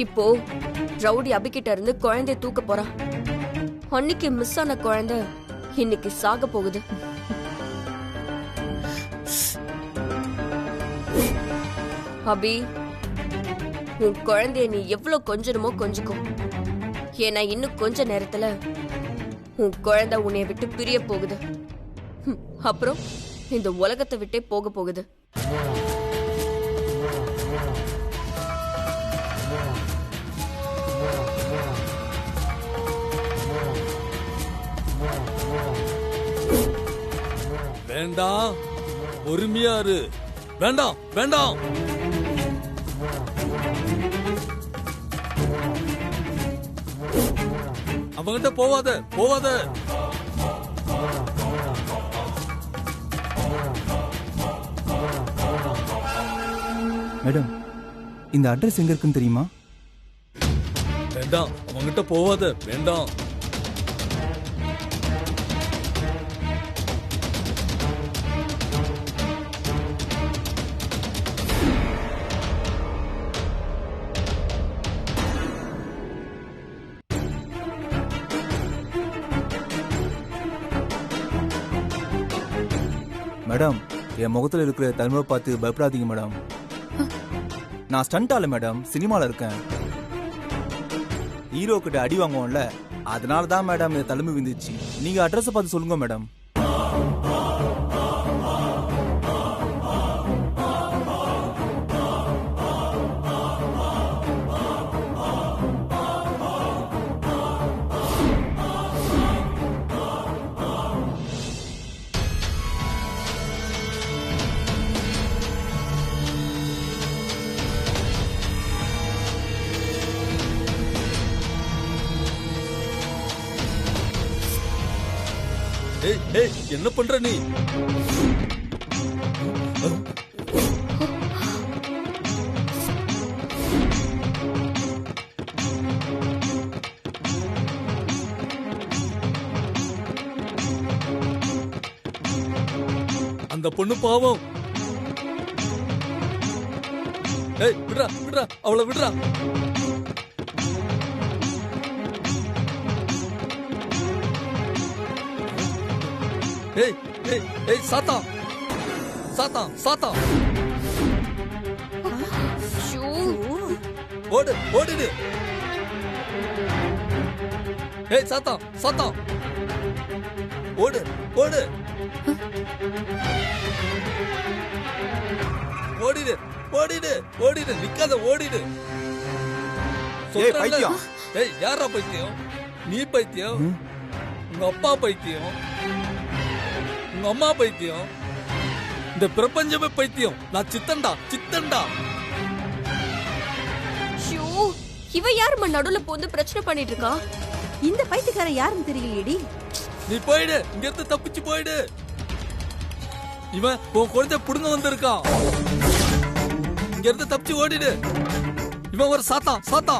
இப்போ ரவுடி அபிகிட்ட இருந்து குழந்தைய தூக்க போறான். அன்னைக்கு மிஸ் ஆன குழந்தை இன்னைக்கு சாக போகுது. அபி, உன் குழந்தைய நீ எவ்வளவு கொஞ்சணுமோ கொஞ்சிக்கும். ஏன்னா இன்னும் கொஞ்ச நேரத்துல உன் குழந்தை உன்னைய விட்டு பிரிய போகுது. அப்புறம் இந்த உலகத்தை விட்டே போக போகுது. வேண்டாம், பொறுமையா இரு. வேண்டாம் வேண்டாம். அவங்கிட்ட போவாத போவாத. மேடம், இந்த அட்ரஸ் எங்க இருக்குன்னு தெரியுமா? வேண்டாம், அவங்கிட்ட போவாத. வேண்டாம். மேடம், என் முகத்துல இருக்கிற தன்மை பார்த்து பயப்படாதீங்க மேடம். நான் ஸ்டண்ட் ஆளு மேடம், சினிமால இருக்கேன். ஹீரோ கிட்ட அடி வாங்குவோம்ல, அதனால தான் மேடம் என் தலைமை விந்துச்சு. நீங்க அட்ரஸ் பார்த்து சொல்லுங்க மேடம். என்ன பண்ற நீ? அந்த பொண்ணு பாவம். விடுறா விடுறா, அவளை விடுறா. சாத்தா சாத்தா சாத்தா, ஓடு ஓடிடு. சாத்தா சாத்தா, ஓடு ஓடு, ஓடிடு ஓடிடு ஓடிடு, நிக்காத ஓடிடு. பைத்தியம். யாரா பைத்தியம்? நீ பைத்தியம், உங்க அப்பா பைத்தியம், உங்க அம்மா பைத்தியம், இந்த பிரபஞ்சமே பைத்தியம். நான் சித்தண்டா சித்தண்டா. இவ யாருமா நடுவுல போந்து பிரச்சனை பண்ணிட்டு இருக்கா? இந்த பைத்தியக்காரன் யாருன்னு தெரியலையேடி. நீ போயிடு, இங்க இருந்து தப்பிச்சு போயிடு. இவன் உன் குழந்தை புடுங்க வந்திருக்கான். இங்க இருந்து தப்பிச்சு ஓடிடு. இவன் ஒரு சாத்தா சாத்தா.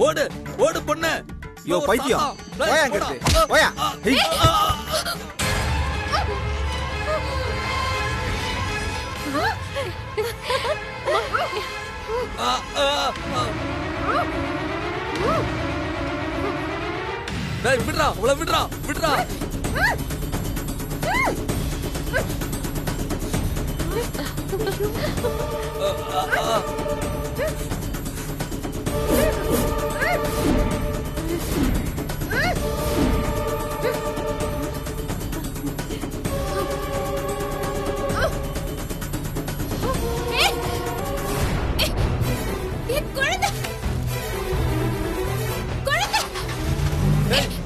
ஓடு ஓடு பொண்ணு. யோ பைத்தியம், போயா அங்கிட்டு போயா. விடுறா, அவளை விடுறா விடுறா.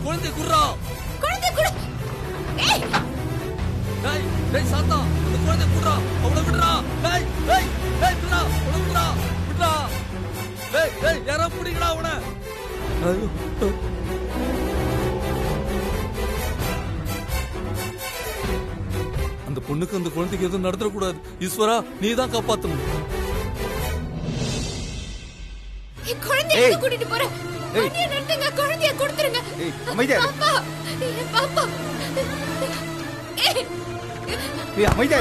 குழந்தை குடுறா, குழந்தை குடு. சாத்தா, அந்த குழந்தை குடுறா, அவளை விடுறா. விடுறா, அவளை விடுறா விடுறா. யாரா பிடிக்கடா அவனை. அந்த பொண்ணுக்கு அந்த குழந்தைக்கு எதுவும் நடத்தக்கூடாது. ஈஸ்வரா, நீ தான் காப்பாத்தணும். குழந்தைய கூட்டிட்டு போற. குழந்தைய கொடுத்துருங்க. அமைதியா பாப்பா, பாப்பா. அமைதியா.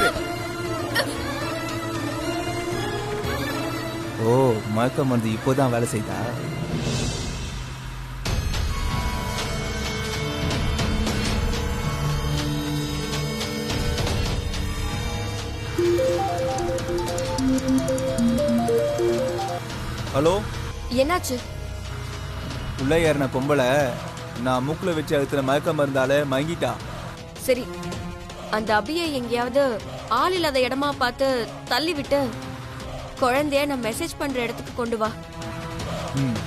ஓ, மயக்க மருந்து இப்போதான் வேலை செய்தா? ஹலோ, என்னாச்சு? உள்ள ஏறின பொம்பளை நான் மூக்குல வச்சு அழுத்தின மயக்க மருந்தால மயங்கிட்டா. சரி, அந்த அபியை எங்கேயாவது ஆள் இல்லாத இடமா பார்த்து தள்ளி விட்டு குழந்தைய நான் மெசேஜ் பண்ற இடத்துக்கு கொண்டு வா. ம்.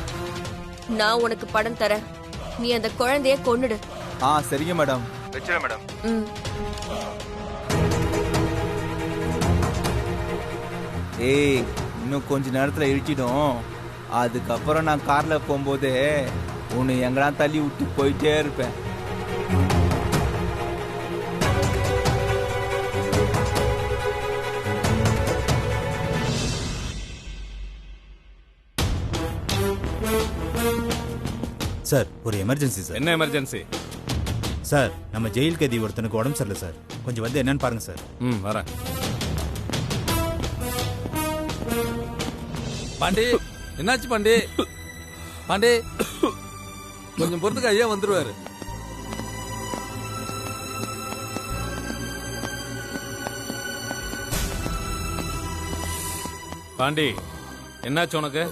நான் உனக்கு படம் தரேன், நீ அந்த குழந்தைய கொன்னுடு. சரிங்க மேடம். வச்சுறேன் மேடம். ம். ஏய், இன்னும் கொஞ்ச நேரத்துல இழுச்சிடும். அதுக்கப்புறம் நான் கார்ல போகும்போது உன்னை எங்கடா தள்ளி விட்டு போயிட்டே இருப்பேன். சார், ஒரு எமர்ஜென்சி சார். என்ன எமர்ஜென்சி? சார், நம்ம ஜெயில் கைதி ஒருத்தனுக்கு உடம்பு சரியில்லை சார். கொஞ்சம் வந்து என்னன்னு பாருங்க சார். வரேன். பாண்டி, என்னாச்சு பாண்டி? பாண்டி, கொஞ்சம் பொறுத்துக்கு ஐயா வந்துருவாரு. பாண்டி, என்னாச்சு உனக்கு?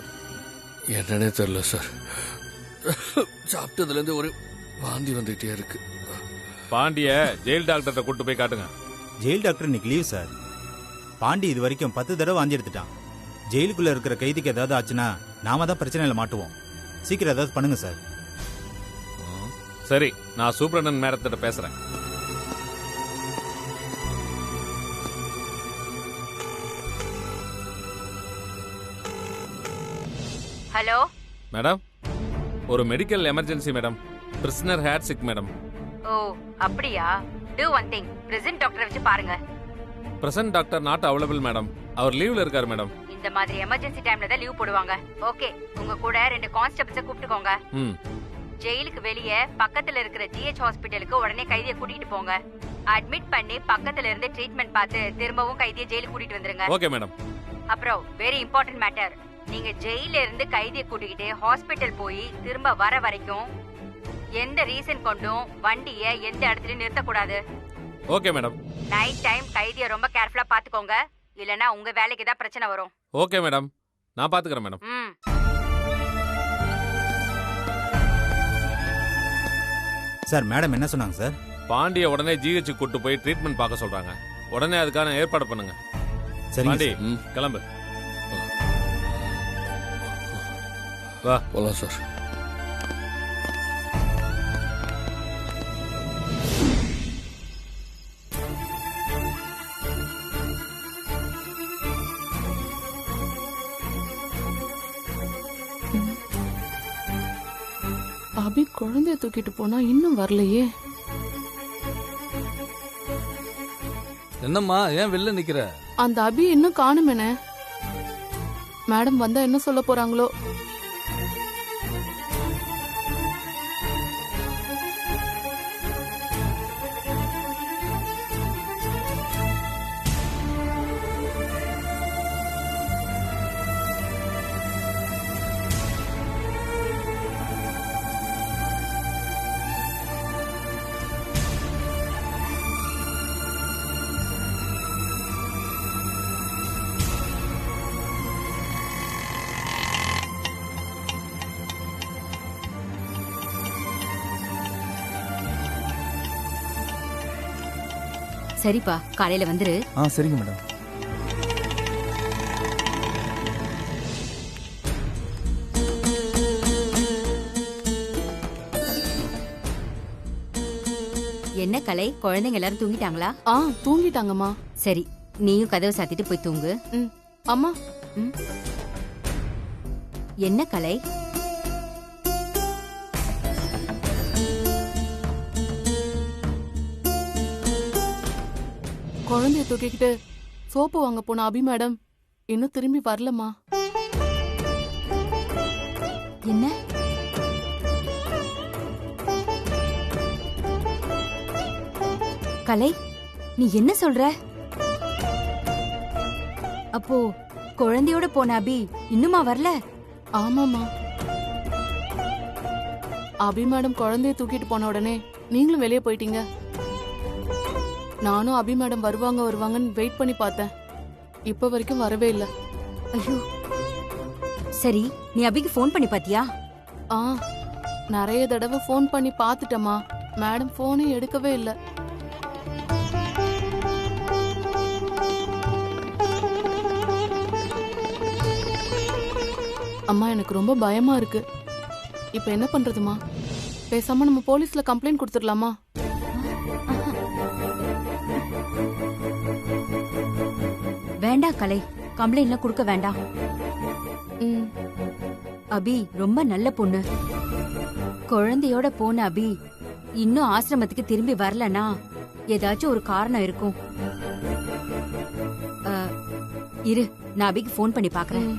என்னன்னே தெரியல சார். சாப்பிட்டதுல இருந்து ஒரு வாந்தி வந்துட்டே இருக்கு. பாண்டிய ஜெயில் டாக்டர்கிட்ட கூட்டு போய் காட்டுங்க. ஜெயில் டாக்டர் இன்னைக்கு லீவ் சார். பாண்டி இது வரைக்கும் 10 தடவை வாந்தி எடுத்துட்டான். ஜெயிலுக்குள்ள இருக்கிற கைதிக்கு ஏதாவது ஆச்சுன்னா நாம தான் பிரச்சனையில மாட்டுவோம். சீக்கிரம் ஏதாவது பண்ணுங்க சார். சரி, நான் சூப்பரண்டன் மேடத்திட்ட பேசுறேன். ஹலோ மேடம், ஒரு medical emergency madam. Prisoner had sick madam. ஓ அப்படியா? டூ ஒன் திங், பிரசன்ட் டாக்டரை வச்சு பாருங்க. Present doctor not available madam. அவர் லீவ்ல இருக்காரு மேடம். இந்த மாதிரி எமர்ஜென்சி டைம்ல தான் லீவ் போடுவாங்க. ஓகே, உங்க கூட 2 கான்ஸ்டபிள்ஸை கூப்பிட்டுக்கோங்க. ஜெயிலுக்கு வெளியே பக்கத்துல இருக்கிற ஜிஹெச் ஹாஸ்பிட்டலுக்கு உடனே கைதியை கூட்டிட்டு போங்க. அட்மிட் பண்ணி பக்கத்துல இருந்து ட்ரீட்மெண்ட் பார்த்து திரும்பவும் கைதியை ஜெயிலுக்கு கூட்டிட்டு வந்துருங்க. Okay madam. அப்புறம் வெரி இம்பார்ட்டன்ட் மேட்டர், நீங்க ஜெயில இருந்து கைதியை கூட்டிக்கிட்டு ஹாஸ்பிட்டல் போய் திரும்ப வர வரைக்கும் எந்த ரீசன் கொண்டும் வண்டிய எந்த இடத்துலயும் நிறுத்தக்கூடாது. Okay madam. நைட் டைம் கைதியை ரொம்ப கேர்ஃபுல்லா பாத்துக்கோங்க, இல்லனா உங்க வேலைக்கு தான் பிரச்சனை வரும். ஓகே மேடம், நான் பாத்துக்கிறேன் மேடம். சார், மேடம் என்ன சொன்னாங்க சார்? பாண்டிய உடனே ஜிஹெச் கூட்டு போய் ட்ரீட்மெண்ட் பார்க்க சொல்றாங்க. உடனே அதுக்கான ஏற்பாடு பண்ணுங்க. சரி பாண்டி, கிளம்பு. வா போலாம் சார். அபி குழந்தைய தூக்கிட்டு போனா இன்னும் வரலையே. என்னம்மா, ஏன் வெளில நிக்கிற? அந்த அபி இன்னும் காணுமேனே. மேடம் வந்தா என்ன சொல்ல போறாங்களோ. சரிப்பா, காலையில வந்துரு. சரிங்க மேடம். என்ன கலை, குழந்தைங்க எல்லாரும் தூங்கிட்டாங்களா? தூங்கிட்டாங்கம்மா. சரி, நீயும் கதவை சாத்திட்டு போய் தூங்கு. அம்மா. என்ன கலை? குழந்தைய தூக்கிக்கிட்டு சோப்பு வாங்க போன அபி மேடம் இன்னும் திரும்பி வரலமா. என்ன? கலை, நீ என்ன சொல்ற? அப்போ குழந்தையோட போன அபி இன்னுமா வரல? ஆமாமா. அபி மேடம் குழந்தைய தூக்கிட்டு போன உடனே நீங்களும் வெளியே போயிட்டீங்க. நானும் அபி மேடம் வருவாங்கன்னு வெயிட் பண்ணி பார்த்தேன். இப்ப வரைக்கும் வரவே இல்ல. ஐயோ, சரி நீ அபிக்கு ஃபோன் பண்ணி பாத்தியா? நிறைய தடவை ஃபோன் பண்ணி பார்த்துட்டேம்மா. மேடம் ஃபோனே எடுக்கவே இல்லை. அம்மா எனக்கு ரொம்ப பயமா இருக்கு. இப்ப என்ன பண்றதுமா? பேசாம நம்ம போலீஸ்ல கம்ப்ளைண்ட் கொடுத்துடலாமா? வேண்டாம் கலை, கம்ப்ளைண்ட்லாம் கொடுக்க வேண்டாம். அபி ரொம்ப நல்ல பொண்ணு. குழந்தையோட போன அபி இன்னும் ஆசிரமத்துக்கு திரும்பி வரலனா ஏதாச்சும் ஒரு காரணம் இருக்கும். இரு, நான் அபிக்கு ஃபோன் பண்ணி பாக்குறேன்.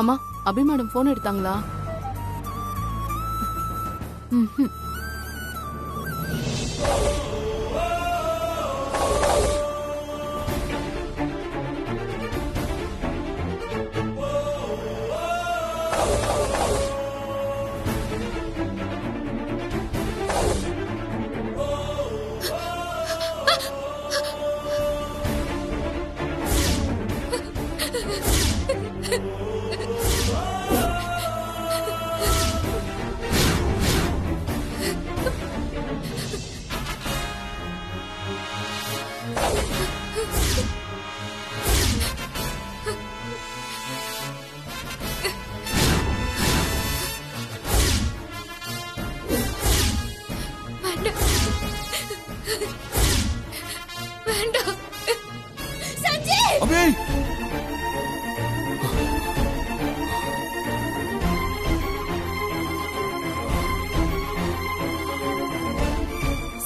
அம்மா, அபி மேடம் போன் எடுத்தாங்களா?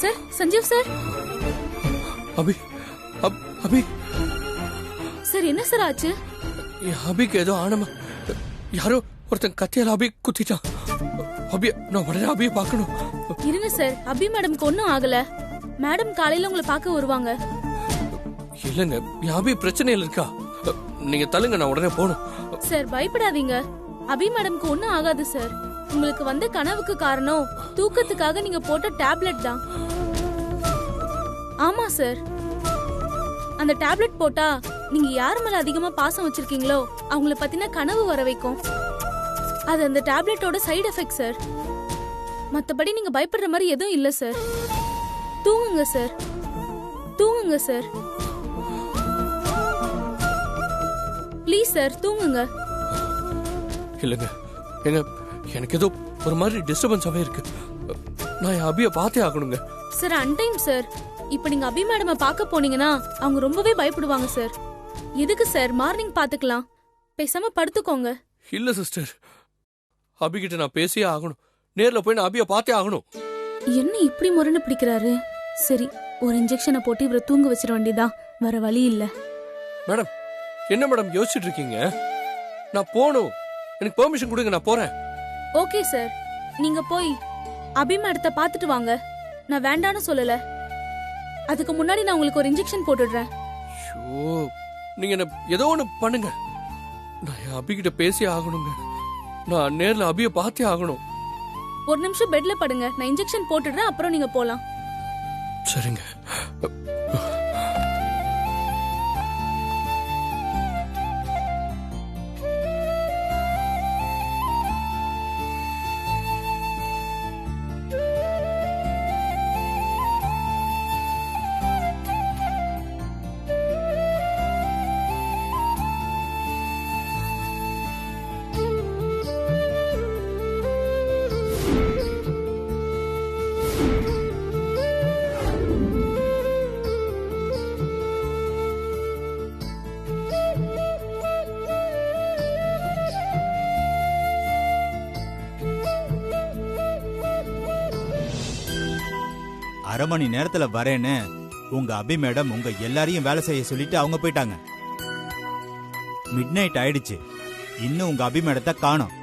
Sir, Sanjeev sir. Abhi Abhi sir, என்ன சார் ஆச்சு? அபிக்கு ஏதோ ஆனமா, யாரோ ஒருத்தன் கத்தியால அபி குத்திட்டான். அபி, நான் உடனே அபியை பார்க்கணும். இருங்க சார், அபி மேடம்க்கு ஒன்னும் ஆகல. மேடம் காலையில உங்களை பார்க்க வருவாங்க. இல்லங்க, என் அபி பிரச்சனையில இருக்கா. நீங்க தள்ளுங்க, நான் உடனே போகணும். சார், பயப்படாதீங்க. அபி மேடம்க்கு ஒன்னும் ஆகாது சார். உங்களுக்கு வந்த கனவுக்கு காரணம் தூக்கத்துக்காக நீங்க போட்ட டேப்லெட் தான். ஆமா சார், அந்த டேப்லெட் போட்டா நீங்க யார் மேல அதிகமா பாசம் வச்சிருக்கீங்களோ அவங்கள பத்தின கனவு வர வைக்கும். அது அந்த டேப்லெட்டோட சைடு எஃபெக்ட் சார். மத்தபடி நீங்க பயப்படுற மாதிரி எதுவும் இல்ல சார். தூங்குங்க சார், தூங்குங்க சார். ப்ளீஸ் சார், தூங்குங்க. இல்லங்க, எங்க எனக்கு ஏதோ ஒரு மாதிரி டிஸ்டர்பன்ஸாவே இருக்கு. நான் என் அபியை பார்த்தே ஆகணுங்க. Sir, அன்டைம் sir. இப்ப நீங்க அபி மேடமை பார்க்க போனீங்கன்னா அவங்க ரொம்பவே பயப்படுவாங்க சார். எதுக்கு சார், மார்னிங் பாத்துக்கலாம். பேசாம படுத்துக்கோங்க. இல்ல சிஸ்டர், அபிகிட்ட நான் பேசியே ஆகணும். நேர்ல போய் நான் அபியை பார்த்தே ஆகணும். என்ன இப்படி முரணு பிடிக்கிறாரு? சரி, ஒரு இன்ஜெக்ஷனை போட்டு இவரை தூங்க வச்சிட வேண்டியதான். வர வழி இல்ல. மேடம், என்ன மேடம் யோசிச்சுட்டு இருக்கீங்க? நான் போகணும். எனக்கு பெர்மிஷன் கொடுங்க, நான் போறேன். ஓகே சார், நீங்க போய் அபி மேடத்தை பார்த்துட்டு வாங்க. நான் வேண்டான்னு சொல்லல. அதுக்கு முன்னாடி நான் உங்களுக்கு ஒரு இன்ஜெக்ஷன் போட்டுடுறேன். நீங்க என்ன ஏதோ ஒண்ணு பண்ணுங்க. நான் என் அபிகிட்ட பேசியே ஆகணுங்க. நான் நேர்ல அபியை பார்த்தே ஆகணும். ஒரு நிமிஷம் பெட்ல படுங்க, நான் இன்ஜெக்ஷன் போட்டுடுறேன், அப்புறம் நீங்க போலாம். சரிங்க. அரை மணி நேரத்துல வரேன்னு உங்க அபி மேடம் உங்க எல்லாரையும் வேலை செய்ய சொல்லிட்டு அவங்க போயிட்டாங்க. மிட் நைட் ஆயிடுச்சு, இன்னும் உங்க அபி மேடத்தை காணோம்.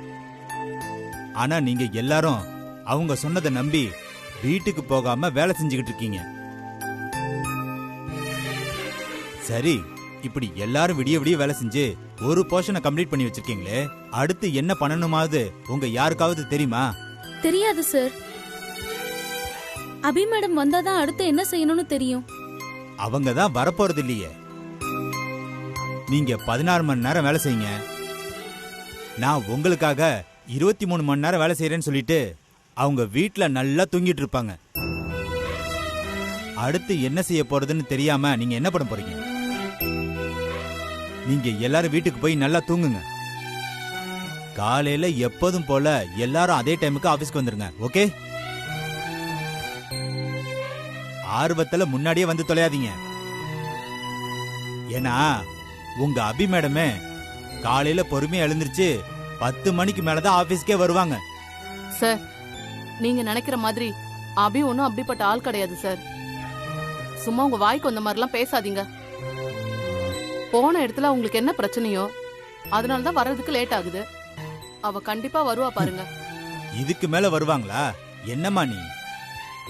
ஆனா நீங்க எல்லாரும் அவங்க சொன்னதை நம்பி வீட்டுக்கு போகாம வேலை செஞ்சுக்கிட்டு இருக்கீங்க. சரி, இப்படி எல்லாரும் விடிய விடிய வேலை செஞ்சு ஒரு போர்ஷனை கம்ப்ளீட் பண்ணி வச்சிருக்கீங்களே, அடுத்து என்ன பண்ணணுமாவது உங்க யாருக்காவது தெரியுமா? தெரியாது சார். அபி மேடம் வந்தாதான் அடுத்து என்ன செய்யணும்னு தெரியும். அவங்க தான் வரப்போறது இல்லையே. நீங்க 16 மணி நேரம் வேலை செய்யுங்க, நான் உங்களுக்காக 23 மணி நேரம் வேலை செய்யறேன்னு சொல்லிட்டு அவங்க வீட்டுல நல்லா தூங்கிட்டு இருப்பாங்க. அடுத்து என்ன செய்ய போறதுன்னு தெரியாம நீங்க என்ன பண்ண போறீங்க? நீங்க எல்லாரும் வீட்டுக்கு போய் நல்லா தூங்குங்க. காலையில எப்போதும் போல எல்லாரும் அதே டைமுக்கு ஆபீஸ்க்கு வந்துருங்க. ஓகே? ஆர்வத்துல முன்னாடியே வந்து தொலையாதீங்க. ஏன்னா உங்க அபி மேடமே காலையில பொறுமையா எழுந்திருச்சு 10 மணிக்கு மேலதான் ஆபீஸ்க்கே வருவாங்க. சார், நீங்க நினைக்கிற மாதிரி அபி ஒன்றும் அப்படிப்பட்ட ஆள் கிடையாது சார். சும்மா உங்க வாய்க்கு வந்த மாதிரிலாம் பேசாதீங்க. போன இடத்துல உங்களுக்கு என்ன பிரச்சனையோ அதனாலதான் வர்றதுக்கு லேட் ஆகுது. அவ கண்டிப்பா வருவா பாருங்க. இதுக்கு மேல வருவாங்களா? என்னம்மா நீ?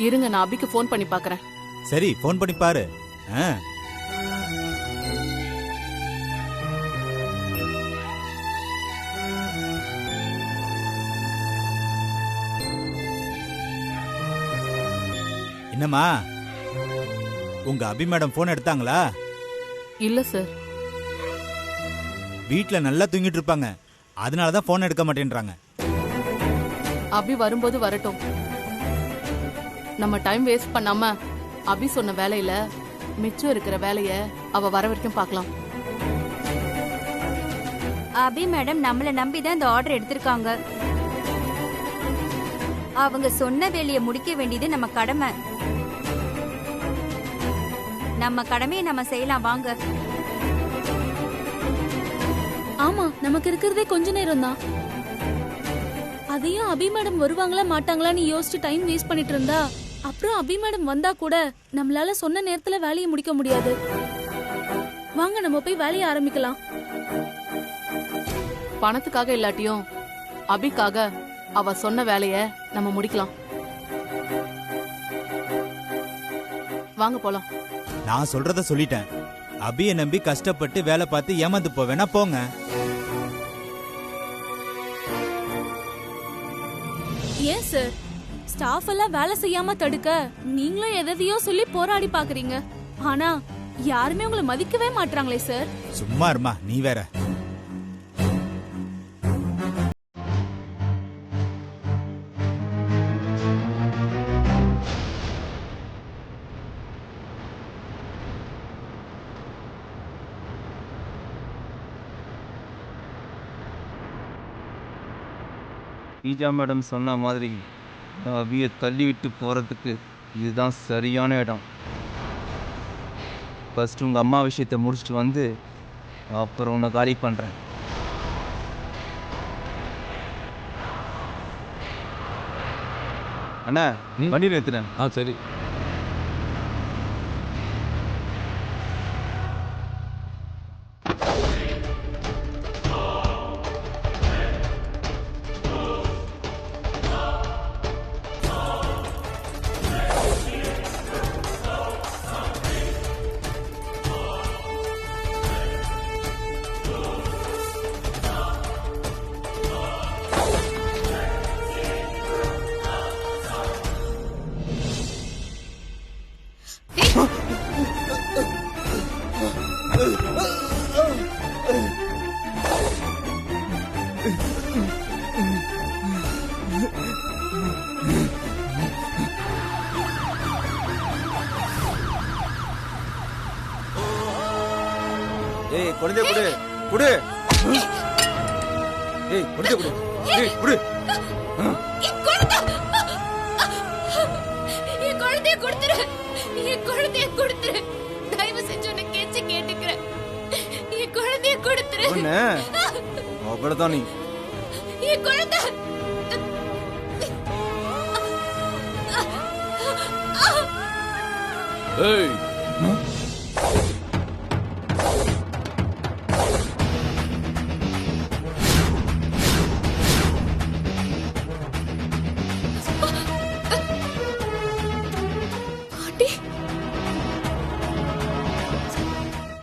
இருங்க, நான் அபிக்கு ஃபோன் பண்ணி பாக்குறேன். சரி, ஃபோன் பண்ணி பாரு. என்னம்மா, உங்க அபி மேடம் போன் எடுத்தாங்களா? இல்ல சார். வீட்ல நல்லா தூங்கிட்டு இருப்பாங்க, அதனாலதான் போன் எடுக்க மாட்டேன்றாங்க. அபி வரும்போது வரட்டும். நம்ம டைம் வேஸ்ட் பண்ணாம அபி சொன்ன வேலையில மிச்சம் இருக்கிற வேலைய அவ வர வரைக்கும் பார்க்கலாம். அபி மேடம் நம்மள நம்பிதான் இந்த ஆர்டர் எடுத்திருக்காங்க. அவங்க சொன்ன வேலையை முடிக்க வேண்டியது நம்ம கடமை. நம்ம கடமையை நம்ம செய்யலாம் வாங்க. ஆமா, நமக்கு இருக்கிறதே கொஞ்ச நேரம் தான். அதையும் அபி மேடம் வருவாங்களா மாட்டாங்களான்னு யோசிச்சு டைம் வேஸ்ட் பண்ணிட்டு இருந்தா அப்புறம் அபி மேடம் வந்தா கூட நம்மளால சொன்ன நேரத்துல வேலையை முடிக்க முடியாது. வாங்க நம்ம போய் வேலையை ஆரம்பிக்கலாம். பணத்துக்காக இல்லாட்டியும் அபிக்காக அவ சொன்ன வேலைய நம்ம முடிக்கலாம். வாங்க போலாம். நான் சொல்றத சொல்லிட்டேன். அபியை நம்பி கஷ்டப்பட்டு வேலை பார்த்து ஏமாந்து போவேனா? போங்க. ஏன் சார், ஸ்டாஃப் எல்லாம் வேலை செய்யாம தடுக்க நீங்களும் எதையோ சொல்லி போராடி பாக்குறீங்க. ஆனா யாருமே உங்களை மதிக்கவே மாட்டாங்களே சார். சும்மா இருமா, நீ வேற. பீஜா மேடம் சொன்ன மாதிரி அபியை தள்ளி விட்டு போகிறதுக்கு இதுதான் சரியான இடம். ஃபஸ்ட்டு உங்கள் அம்மா விஷயத்தை முடிச்சுட்டு வந்து அப்புறம் உன்னை காலி பண்ணுறேன். அண்ணா, வண்டி நிறுத்துறேன். சரி. ஏய், குழந்தை குடு குடு. ஏய், குழந்தை குடு. ஏய், குடு. என் குழந்தைய கொடுத்துரு. என் குழந்தைய கொடுத்துரு. தயவு செஞ்சு உன்னை கெஞ்சி கேட்டுக்கிறேன். என் குழந்தைய கொடுத்துரு. அவ்வளவுதான். நீ என் குழந்தை ஏய்